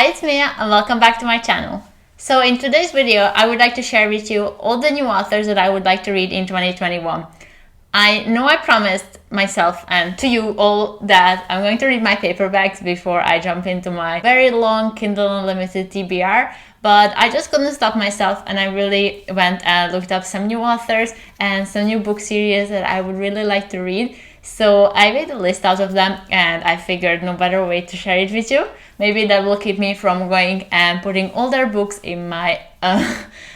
Hi, it's Mia and welcome back to my channel. So in today's video, I would like to share with you all the new authors that I would like to read in 2021. I know I promised myself and to you all that I'm going to read my paperbacks before I jump into my very long Kindle Unlimited TBR, but I just couldn't stop myself and I really went and looked up some new authors and some new book series that I would really like to read. So I made a list out of them and I figured no better way to share it with you. Maybe that will keep me from going and putting all their books in my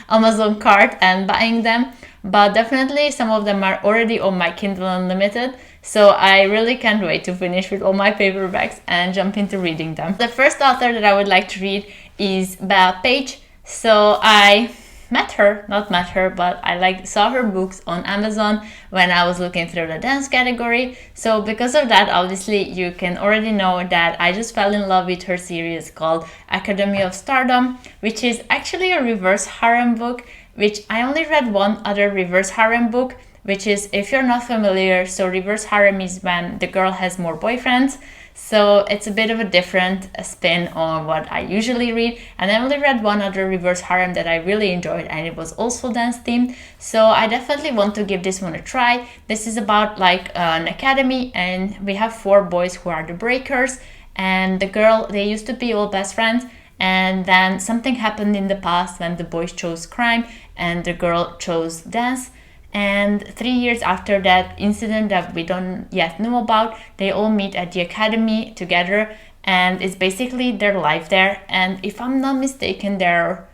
Amazon cart and buying them. But definitely some of them are already on my Kindle Unlimited. So I really can't wait to finish with all my paperbacks and jump into reading them. The first author that I would like to read is Bea Paige. So I but I saw her books on Amazon when I was looking through the dance category. So because of that, obviously you can already know that I just fell in love with her series called Academy of Stardom, which is actually a reverse harem book, which I only read one other reverse harem book, which is, if you're not familiar, so reverse harem is when the girl has more boyfriends. So it's a bit of a different spin on what I usually read. And I only read one other reverse harem that I really enjoyed and it was also dance themed. So I definitely want to give this one a try. This is about like an academy and we have 4 boys who are the breakers. And the girl, they used to be all best friends. And then something happened in the past when the boys chose crime and the girl chose dance. And 3 years after that incident that we don't yet know about, they all meet at the academy together and it's basically their life there. And if I'm not mistaken, there are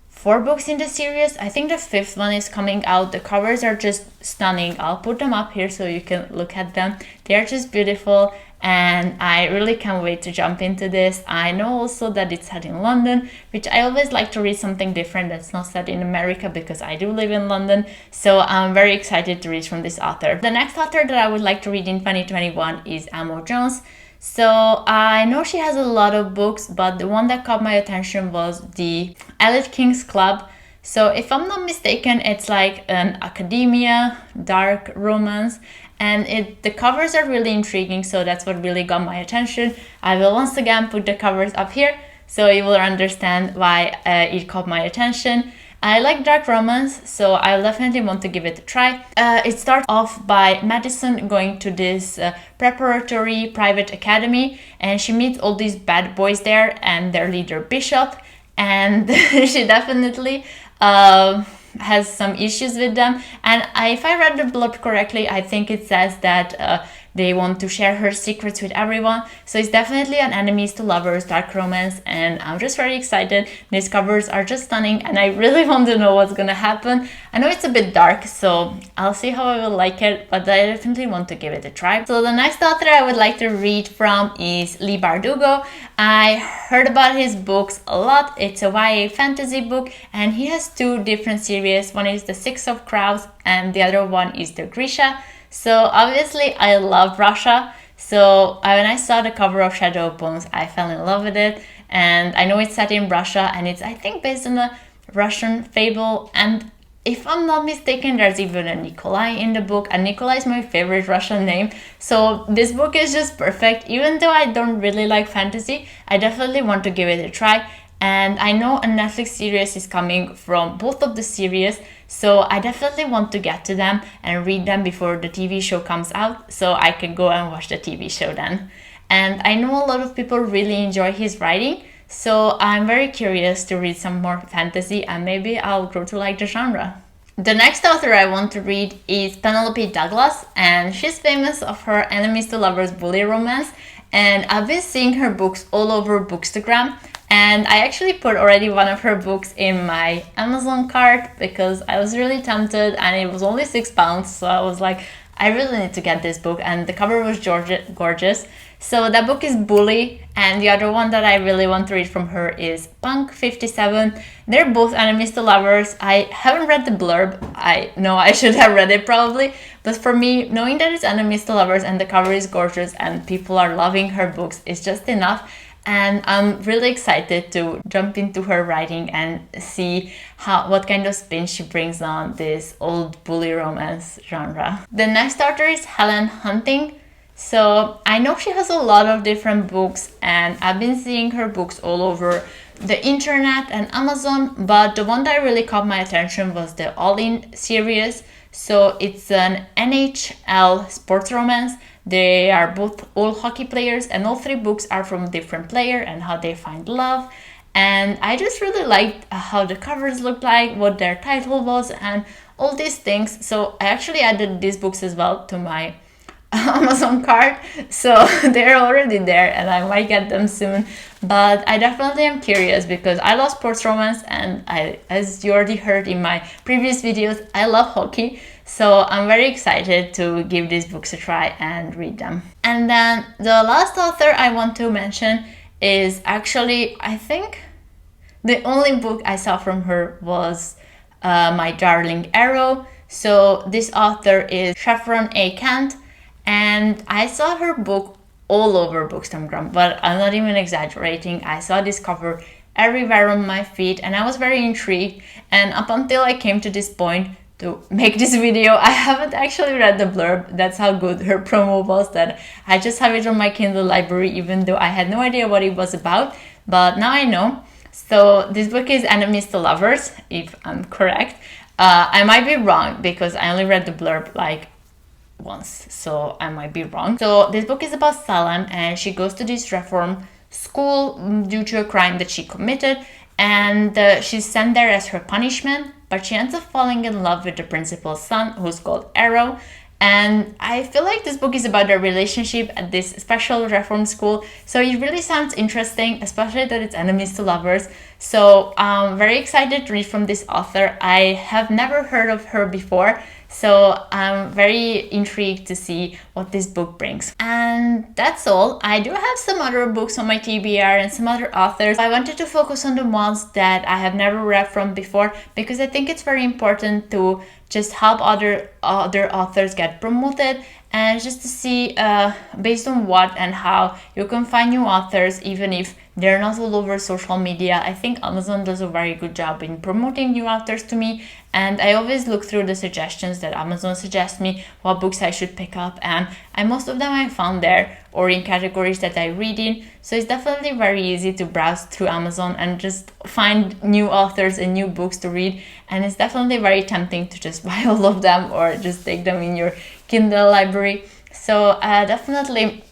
4 books in the series. I think the 5th one is coming out. The covers are just stunning. I'll put them up here so you can look at them. They're just beautiful and I really can't wait to jump into this. I know also that it's set in London, which I always like to read something different that's not set in America because I do live in London. So I'm very excited to read from this author. The next author that I would like to read in 2021 is Amo Jones. So I know she has a lot of books, but the one that caught my attention was the Elite Kings Club. So if I'm not mistaken, it's like an academia, dark romance, and the covers are really intriguing, so that's what really got my attention. I will once again put the covers up here, so you will understand why it caught my attention. I like dark romance, so I'll definitely want to give it a try. It starts off by Madison going to this preparatory private academy, and she meets all these bad boys there and their leader Bishop, and she definitely has some issues with them. And if I read the blurb correctly, I think it says that they want to share her secrets with everyone. So it's definitely an enemies to lovers dark romance and I'm just very excited. These covers are just stunning and I really want to know what's gonna happen. I know it's a bit dark, so I'll see how I will like it, but I definitely want to give it a try. So the next author I would like to read from is Leigh Bardugo. I heard about his books a lot. It's a YA fantasy book and he has 2 different series. One is the Six of Crows and the other one is the Grisha. So obviously I love Russia, so when I saw the cover of Shadow of Bones, I fell in love with it, and I know it's set in Russia and it's I think based on a Russian fable, and if I'm not mistaken there's even a Nikolai in the book, and Nikolai is my favorite Russian name, so this book is just perfect. Even though I don't really like fantasy, I definitely want to give it a try. And I know a Netflix series is coming from both of the series, so I definitely want to get to them and read them before the TV show comes out, so I can go and watch the TV show then. And I know a lot of people really enjoy his writing, so I'm very curious to read some more fantasy and maybe I'll grow to like the genre. The next author I want to read is Penelope Douglas, and she's famous of her enemies to lovers bully romance, and I've been seeing her books all over Bookstagram. And I actually put already one of her books in my Amazon cart because I was really tempted and it was only £6, so I was like, I really need to get this book, and the cover was gorgeous. So that book is Bully, and the other one that I really want to read from her is Punk 57. They're both enemies to lovers. I haven't read the blurb. I know I should have read it probably, but for me, knowing that it's enemies to lovers and the cover is gorgeous and people are loving her books is just enough. And I'm really excited to jump into her writing and see what kind of spin she brings on this old bully romance genre. The next author is Helena Hunting. So I know she has a lot of different books, and I've been seeing her books all over the internet and Amazon, but the one that really caught my attention was the All In series. So it's an NHL sports romance. They are both all hockey players, and all three books are from a different player and how they find love. And I just really liked how the covers looked like, what their title was, and all these things. So I actually added these books as well to my Amazon cart, so they're already there and I might get them soon. But I definitely am curious because I love sports romance, and as you already heard in my previous videos, I love hockey. So I'm very excited to give these books a try and read them. And then the last author I want to mention is actually, I think, the only book I saw from her was My Darling Arrow. So this author is Sheffron A. Kant, and I saw her book all over Bookstagram, but I'm not even exaggerating. I saw this cover everywhere on my feed and I was very intrigued. And up until I came to this point to make this video, I haven't actually read the blurb. That's how good her promo was, that I just have it on my Kindle library, even though I had no idea what it was about. But now I know. So this book is Enemies to Lovers, if I'm correct. I might be wrong because I only read the blurb like once, so I might be wrong. So this book is about Salem, and she goes to this reform school due to a crime that she committed, and she's sent there as her punishment, but she ends up falling in love with the principal's son, who's called Arrow. And I feel like this book is about their relationship at this special reform school, so it really sounds interesting, especially that it's enemies to lovers. So I'm very excited to read from this author. I have never heard of her before, so I'm very intrigued to see what this book brings. And that's all. I do have some other books on my TBR and some other authors. I wanted to focus on the ones that I have never read from before, because I think it's very important to just help other authors get promoted, and just to see based on what and how you can find new authors, even if they're not all over social media. I think Amazon does a very good job in promoting new authors to me, and I always look through the suggestions that Amazon suggests me, what books I should pick up, and most of them I found there or in categories that I read in. So it's definitely very easy to browse through Amazon and just find new authors and new books to read, and it's definitely very tempting to just buy all of them or just take them in your Kindle library. So definitely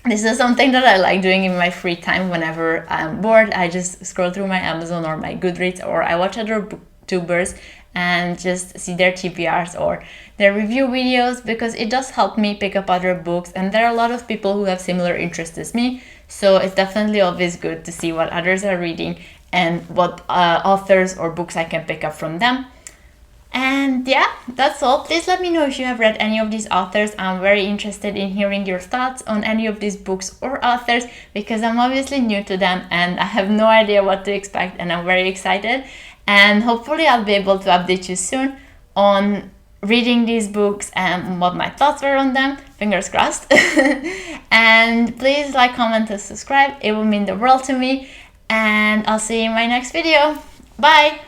this is something that I like doing in my free time. Whenever I'm bored, I just scroll through my Amazon or my Goodreads, or I watch other booktubers and just see their TBRs or their review videos, because it does help me pick up other books, and there are a lot of people who have similar interests as me, so it's definitely always good to see what others are reading and what authors or books I can pick up from them. And yeah, that's all. Please let me know if you have read any of these authors. I'm very interested in hearing your thoughts on any of these books or authors, because I'm obviously new to them and I have no idea what to expect, and I'm very excited. And hopefully I'll be able to update you soon on reading these books and what my thoughts were on them. Fingers crossed. And please like, comment, and subscribe. It will mean the world to me. And I'll see you in my next video. Bye!